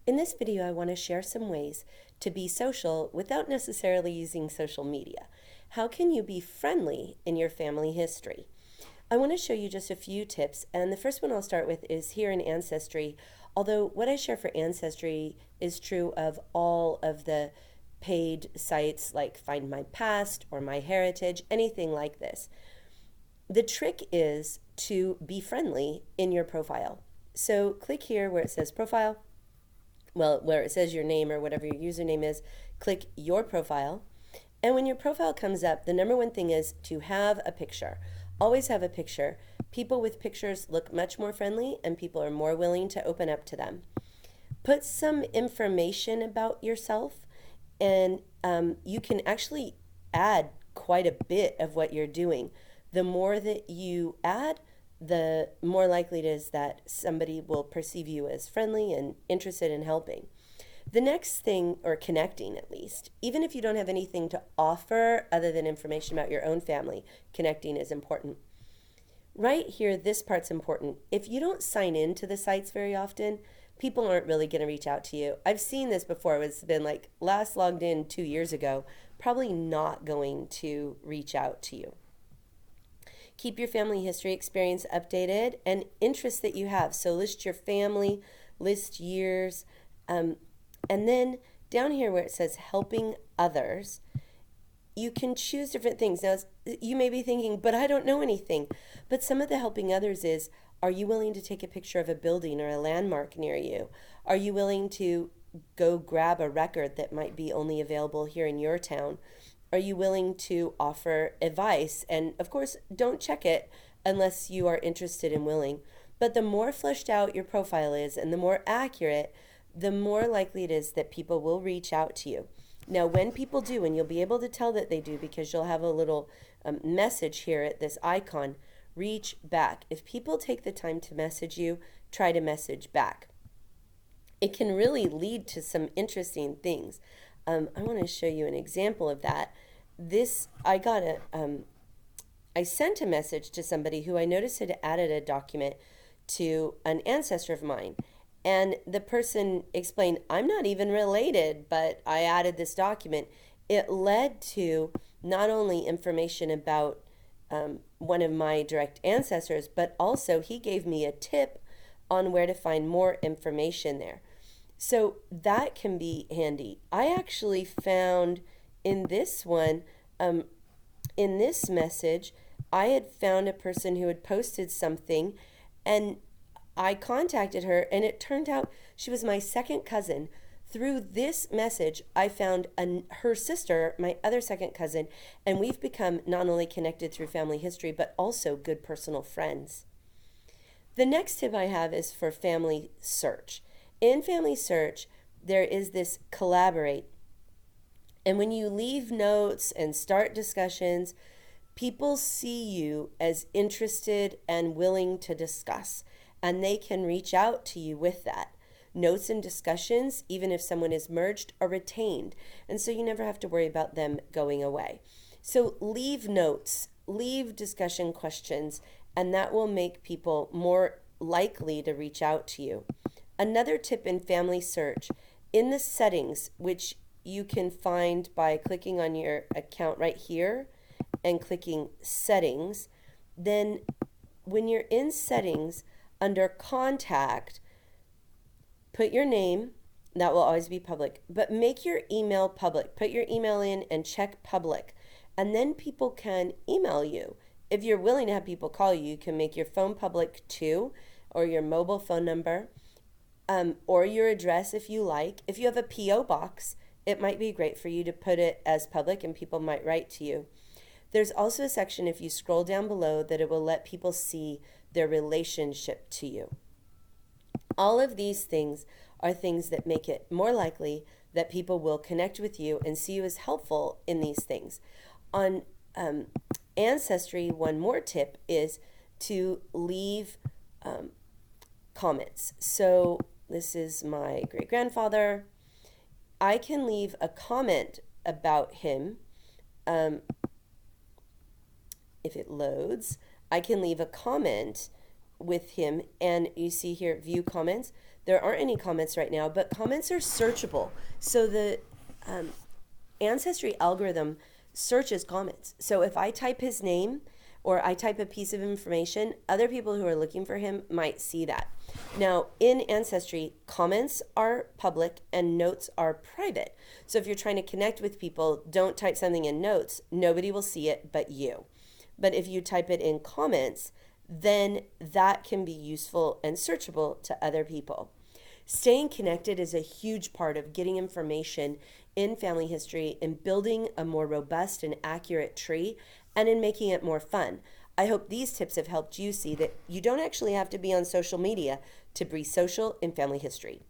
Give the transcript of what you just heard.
In this video, I want to share some ways to be social without necessarily using social media. How can you be friendly in your family history? I want to show you just a few tips, and the first one I'll start with is here in Ancestry. Although what I share for Ancestry is true of all of the paid sites like Find My Past or My Heritage, anything like this. The trick is to be friendly in your profile. So click here where it says profile, where it says your name or whatever your username is, click your profile. And when your profile comes up, the number one thing is to have a picture. Always have a picture. People with pictures look much more friendly and people are more willing to open up to them. Put some information about yourself, and you can actually add quite a bit of what you're doing. The more that you add, the more likely it is that somebody will perceive you as friendly and interested in helping. The next thing, or connecting at least, even if you don't have anything to offer other than information about your own family, connecting is important. Right here, this part's important. If you don't sign in to the sites very often, people aren't really going to reach out to you. I've seen this before. It's been like last logged in 2 years ago, probably not going to reach out to you. Keep your family history experience updated and interests that you have. So list your family, list years, and then down here where it says helping others, you can choose different things. Now, you may be thinking, but I don't know anything. But some of the helping others is, are you willing to take a picture of a building or a landmark near you? Are you willing to go grab a record that might be only available here in your town? Are you willing to offer advice? And of course, don't check it unless you are interested and willing. But the more fleshed out your profile is and the more accurate, the more likely it is that people will reach out to you. Now, when people do, and you'll be able to tell that they do because you'll have a little message here at this icon, reach back. If people take the time to message you, try to message back. It can really lead to some interesting things. I want to show you an example of that. I sent a message to somebody who I noticed had added a document to an ancestor of mine. And the person explained, I'm not even related, but I added this document. It led to not only information about one of my direct ancestors, but also he gave me a tip on where to find more information there. So that can be handy. I actually found in this one, in this message, I had found a person who had posted something, and I contacted her, and it turned out she was my second cousin. Through this message, I found her sister, my other second cousin, and we've become not only connected through family history, but also good personal friends. The next tip I have is for family search. In family search, there is this collaborate. And when you leave notes and start discussions, people see you as interested and willing to discuss, and they can reach out to you with that. Notes and discussions, even if someone is merged, are retained, and so you never have to worry about them going away. So leave notes, leave discussion questions, and that will make people more likely to reach out to you. Another tip in family search, in the settings, which you can find by clicking on your account right here and clicking settings, then when you're in settings, under contact, put your name. That will always be public, but make your email public. Put your email in and check public, and then people can email you. If you're willing to have people call you, you can make your phone public too, or your mobile phone number. Or your address if you like. If you have a P.O. box, it might be great for you to put it as public and people might write to you. There's also a section, if you scroll down below, that it will let people see their relationship to you. All of these things are things that make it more likely that people will connect with you and see you as helpful in these things. On Ancestry, one more tip is to leave comments. So this is my great-grandfather. I can leave a comment about him. If it loads, I can leave a comment with him, and you see here, view comments. There aren't any comments right now, but comments are searchable. So the Ancestry algorithm searches comments. So if I type his name or I type a piece of information, other people who are looking for him might see that. Now, in Ancestry, comments are public and notes are private. So if you're trying to connect with people, don't type something in notes. Nobody will see it but you. But if you type it in comments, then that can be useful and searchable to other people. Staying connected is a huge part of getting information in family history, in building a more robust and accurate tree, and in making it more fun. I hope these tips have helped you see that you don't actually have to be on social media to be social in family history.